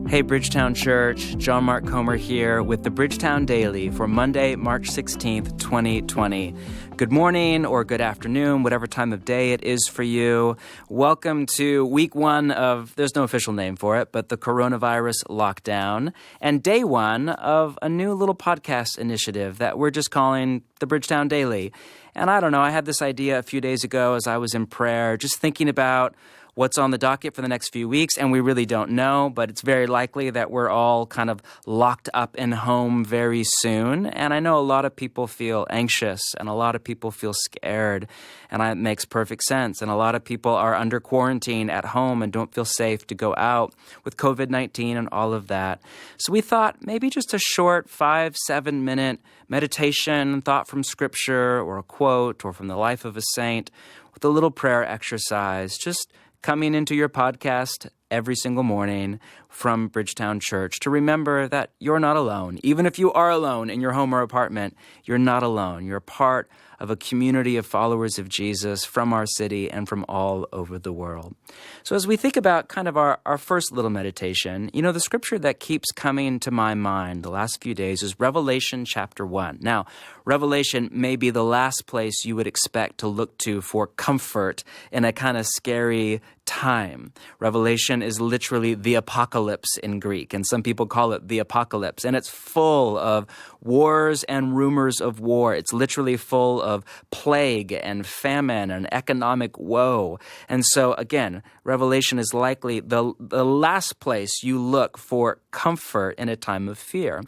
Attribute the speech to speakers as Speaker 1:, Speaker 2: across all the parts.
Speaker 1: Hey, Bridgetown Church, John Mark Comer here with the Bridgetown Daily for Monday, March 16th, 2020. Good morning or good afternoon, whatever time of day it is for you. Welcome to week one of, there's no official name for it, but the coronavirus lockdown, and day one of a new little podcast initiative that we're just calling the Bridgetown Daily. And I don't know, I had this idea a few days ago as I was in prayer, just thinking about what's on the docket for the next few weeks, and we really don't know, but it's very likely that we're all kind of locked up in home very soon. And I know a lot of people feel anxious, and a lot of people feel scared, and it makes perfect sense. And a lot of people are under quarantine at home and don't feel safe to go out with COVID-19 and all of that. So we thought maybe just a short 5-7 minute meditation, thought from Scripture, or a quote, or from the life of a saint, with a little prayer exercise, just coming into your podcast every single morning from Bridgetown Church to remember that you're not alone. Even if you are alone in your home or apartment, you're not alone. You're part of a community of followers of Jesus from our city and from all over the world. So as we think about kind of our first little meditation, you know, the scripture that keeps coming to my mind the last few days is Revelation chapter 1. Now, Revelation may be the last place you would expect to look to for comfort in a kind of scary time. Revelation is literally the apocalypse in Greek, and some people call it the apocalypse, and it's full of wars and rumors of war. It's literally full of plague and famine and economic woe. And so again, Revelation is likely the last place you look for comfort in a time of fear.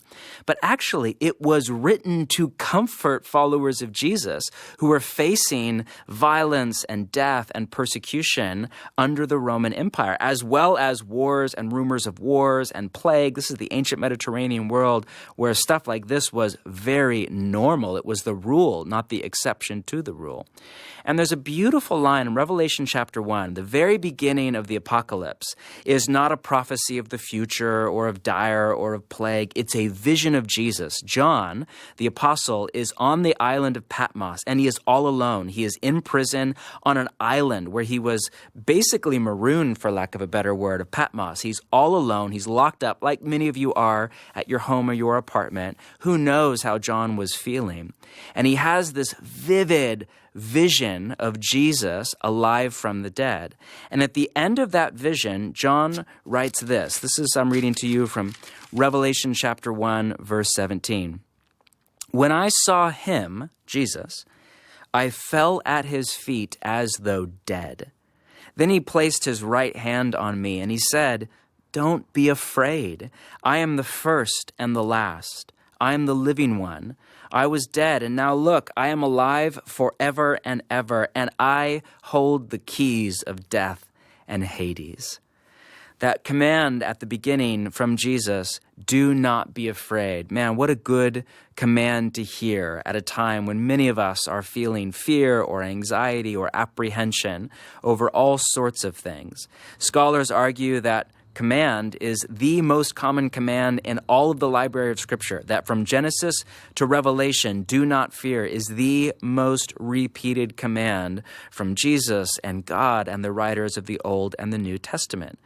Speaker 1: But actually, it was written to comfort followers of Jesus who were facing violence and death and persecution under the Roman Empire, as well as wars and rumors of wars and plague. This is the ancient Mediterranean world where stuff like this was very normal. It was the rule, not the exception to the rule. And there's a beautiful line in Revelation chapter 1, the very beginning of the apocalypse is not a prophecy of the future or of dire or of plague. It's a vision of Jesus. John, the apostle, is on the island of Patmos, and he is all alone. He is in prison on an island where he was basically marooned, for lack of a better word, of Patmos. He's all alone. He's locked up, like many of you are at your home or your apartment. Who knows how John was feeling? And he has this vivid vision of Jesus alive from the dead. And at the end of that vision, John writes this. I'm reading to you from Revelation chapter 1, verse 17. When I saw him, Jesus, I fell at his feet as though dead. Then he placed his right hand on me and he said, "Don't be afraid. I am the first and the last. I am the living one. I was dead, and now look, I am alive forever and ever, and I hold the keys of death and Hades." That command at the beginning from Jesus, do not be afraid. Man, what a good command to hear at a time when many of us are feeling fear or anxiety or apprehension over all sorts of things. Scholars argue that command is the most common command in all of the library of Scripture, that from Genesis to Revelation, do not fear, is the most repeated command from Jesus and God and the writers of the Old and the New Testament.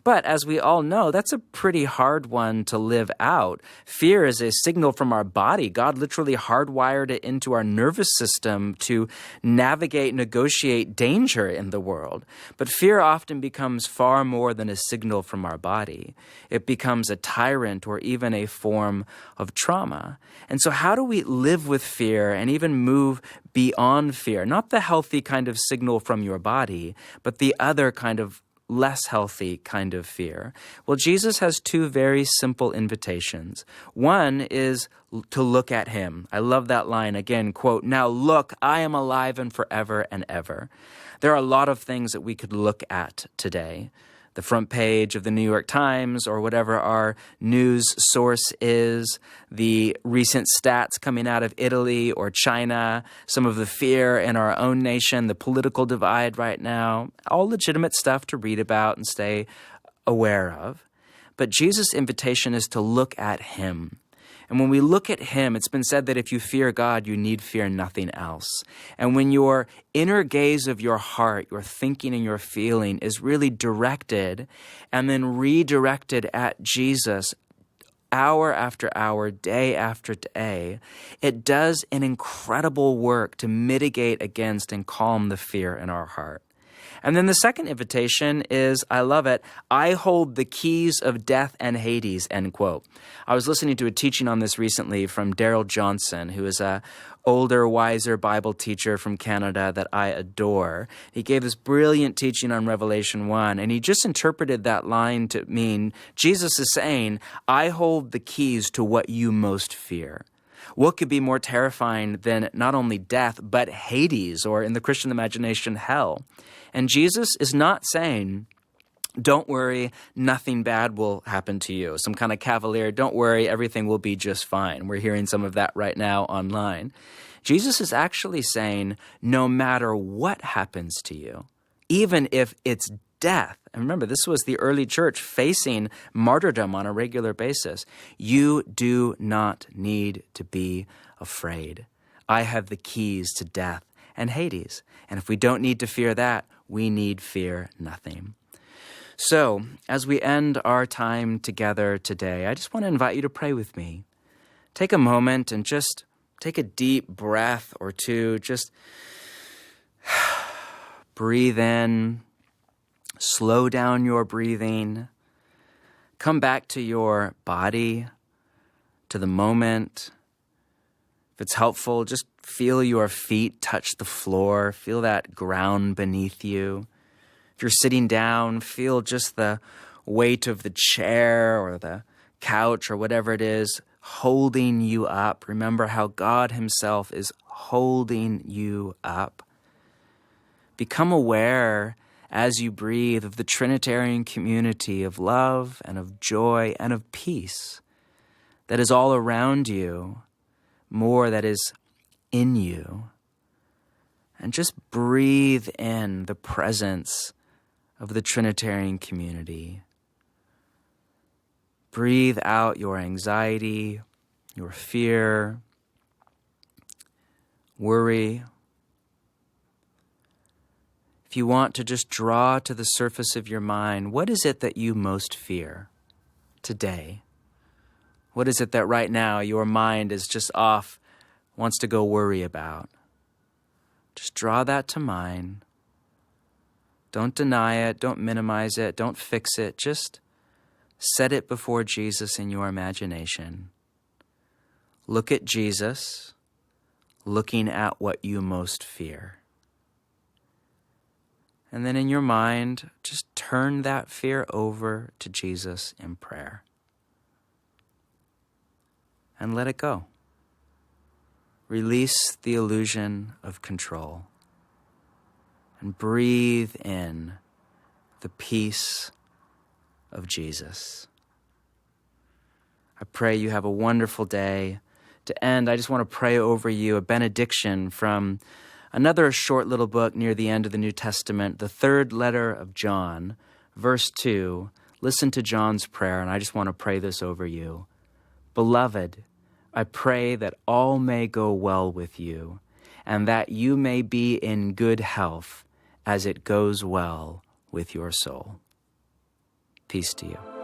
Speaker 1: But as we all know, that's a pretty hard one to live out. Fear is a signal from our body. God literally hardwired it into our nervous system to navigate, negotiate danger in the world. But fear often becomes far more than a signal from our body. It becomes a tyrant or even a form of trauma. And so how do we live with fear and even move beyond fear? Not the healthy kind of signal from your body, but the other kind of less healthy kind of fear. Well, Jesus has two very simple invitations. One is to look at him. I love that line again, quote, "Now look, I am alive and forever and ever." There are a lot of things that we could look at today. The front page of the New York Times or whatever our news source is, the recent stats coming out of Italy or China, some of the fear in our own nation, the political divide right now, all legitimate stuff to read about and stay aware of. But Jesus' invitation is to look at him. And when we look at him, it's been said that if you fear God, you need fear nothing else. And when your inner gaze of your heart, your thinking and your feeling is really directed and then redirected at Jesus hour after hour, day after day, it does an incredible work to mitigate against and calm the fear in our heart. And then the second invitation is, I love it, I hold the keys of death and Hades, end quote. I was listening to a teaching on this recently from Daryl Johnson, who is a older, wiser Bible teacher from Canada that I adore. He gave this brilliant teaching on Revelation 1, and he just interpreted that line to mean Jesus is saying, I hold the keys to what you most fear. What could be more terrifying than not only death, but Hades, or in the Christian imagination, hell? And Jesus is not saying, don't worry, nothing bad will happen to you. Some kind of cavalier, don't worry, everything will be just fine. We're hearing some of that right now online. Jesus is actually saying, no matter what happens to you, even if it's death, and remember, this was the early church facing martyrdom on a regular basis, you do not need to be afraid. I have the keys to death and Hades. And if we don't need to fear that, we need fear nothing. So, as we end our time together today, I just want to invite you to pray with me. Take a moment and just take a deep breath or two. Just breathe in. Slow down your breathing. Come back to your body, to the moment. If it's helpful, just feel your feet touch the floor. Feel that ground beneath you. If you're sitting down, feel just the weight of the chair or the couch or whatever it is holding you up. Remember how God himself is holding you up. Become aware as you breathe of the Trinitarian community of love and of joy and of peace that is all around you, more that is in you. And just breathe in the presence of the Trinitarian community. Breathe out your anxiety, your fear, worry. If you want to just draw to the surface of your mind, what is it that you most fear today? What is it that right now your mind is just off, wants to go worry about? Just draw that to mind. Don't deny it. Don't minimize it. Don't fix it. Just set it before Jesus in your imagination. Look at Jesus, looking at what you most fear. And then in your mind, just turn that fear over to Jesus in prayer. And let it go. Release the illusion of control. And breathe in the peace of Jesus. I pray you have a wonderful day. To end, I just want to pray over you a benediction from another short little book near the end of the New Testament, the third letter of John, verse 2. Listen to John's prayer, and I just want to pray this over you. Beloved, I pray that all may go well with you, and that you may be in good health as it goes well with your soul. Peace to you.